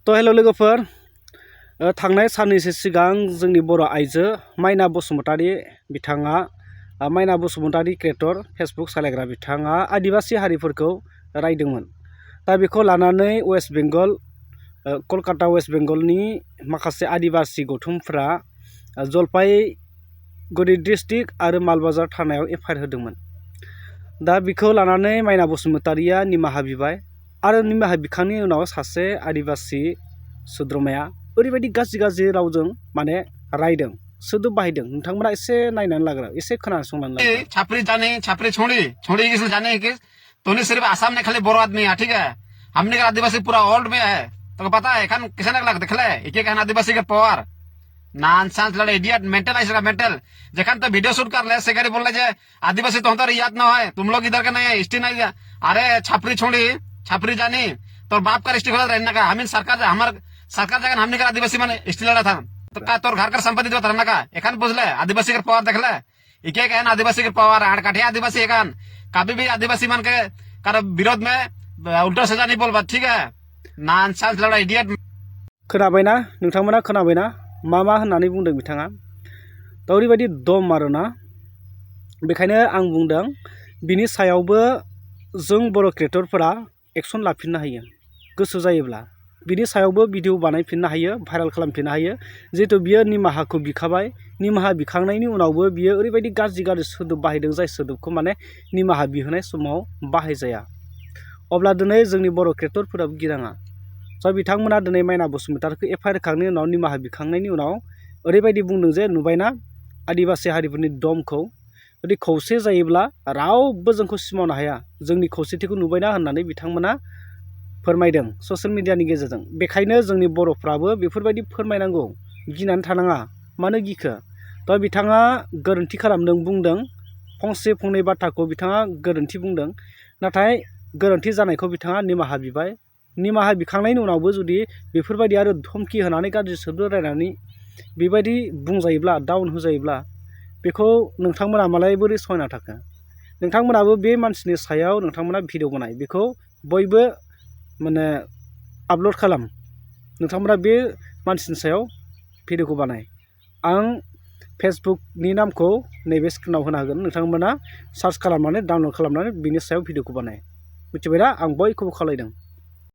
तो हेल' लोगोफोर थांनाय साननैसो सिगां जोंनि बर' आइजो माइना बसुमतारी बिथाङा माइना बसुमतारी क्रिएटर फेसबुक सालायग्रा बिथाङा आदिबासी हारिफोरखौ रायदोंमोन। दा बेखौ लानानै वेस्ट बेंगल कलकाता वेस्ट बेंगलनि माखासे आदिबासी गौथुमफोरा जलपाईगुड़ी डिस्ट्रिक्ट आरो मालबाजार थानायाव एफआईआर होदोंमोन। दा बेखौ लानानै माइना बसुमतारीया निमाहा बिबाय आरो निमाहा बिखांनायनि उनाव सासे आदिबासी सोद्रोमाया ओरैबायदि गाज्रि रावजों माने रायदों, सोदोब बाहायदों। नोंथांमोना एसे नायनानै लाग्रा, एसे खोनासंनानै लाग्रा। छापरी जाने छापरी छोड़ी किस जाने कि तूने सिर्फ आसाम में खाली बोरो आदमी है, ठीक है। हमने का आदिवासी पूरा वर्ल्ड में है, तो पता है खान किसे ना लगता खले एक एक आदिवासी के पावर नॉनसेंस लड़े इडियट मेंटल ऐसा मेंटल जखन तो वीडियो शूट कर ले सेकरी बोल जे आदिवासी तो हमारा याद ना है, तुम लोग इधर के नहीं है, हिस्ट्री नहीं है। अरे छापरी छोड़ी छापरी जानी तोर बाप का हिस्ट्री खोला रहने का हम सरकार हमारे सरकार जगह हमने का आदिवासी माने हिस्ट्री लड़ा था तो का तोर घर का संपत्ति जो रहने का एखान बुझले आदिवासी के पावर देख ले एक एक आदिवासी के पावर आठ काठे आदिवासी एखान कभी भी आदिवासी मान के कर विरोध में उल्टा सजा नहीं बोलबा, ठीक है। नॉनसेंस लड़ा इडियट खोनाबायना नोंथांमोना खोनाबायना मा होननानै बुंदों बिथाङा। दा ओरैबायदि दम आरोना, बेखायनो आं बुंदों बिनि सायावबो जों बर' क्रिएटरफोरा एक्सन लाफिननो हायो गोसो जायोब्ला। बिनि सायावबो भिडिअ बानायफिननो हायो, भाइरेल खालामफिननो हायो। जिहेतु बियो निमाहाखौ बिखाबाय, निमाहा बिखांनायनि उनावबो बियो ओरैबायदि गाज्रि सोदोब बाहायदों जाय सोदोबखौ माने निमाहा बिहोनाय समाव बाहायजाया। अब्ला दिनै जोंनि बर' क्रिएटरफोराबो गिनाङा। स' बिथांमोना दिनै माइना बसुमतारीखौ एफआईआर होखांनायनि उनाव निमाहा बिखांनायनि उनाव ओरैबायदि बुंदों जे नुबायना आदिबासी हारिफोरनि दमखौ, जुदि खौसे जायोब्ला रावबो जोंखौ सिमावनो हाया, जोंनि खौसेथिखौ नुबायना होननानै बिथांमोना फोरमायदों ससियेल मिडियानि गेजेरजों। बेखायनो जोंनि बर'फ्राबो बेफोरबायदि फोरमायनांगौ, गिनानै थानाङा। मानो गिखो? थ' बिथाङा गोरोन्थि खालामदों, बुंदों फंसे फंनै बाथ्राखौ बिथाङा गोरोन्थि बुंदों, नाथाय गोरोन्थि जानायखौ बिथाङा निमाहा बिबाय। निमाहा बिखांनायनि उनावबो जुदि बेफोरबायदि आरो धमकी होनानै गाज्रि सोदोब रायनानै बेबायदि बुंजायोब्ला, डाउन होजायोब्ला, बेखौ नोंथांमोना मालाय बोरै सहायना थाखो? नोंथांमोनाबो बे मानसिनि सायाव नोंथांमोना भिडिअ बानाय, बेखौ बयबो माने आपल'ड खालाम। नोंथांमोना बे मानसिनि सायाव भिडिअखौ बानाय। आं फेसबुकनि नामखौ नैबे स्क्रिनाव होना होगोन, नोंथांमोना सार्च खालामनानै डाउनल'ड खालामनानै बिनि सायाव भिडिअखौ बानाय। मिथिबायना? आं बयखौबो खावलायदों।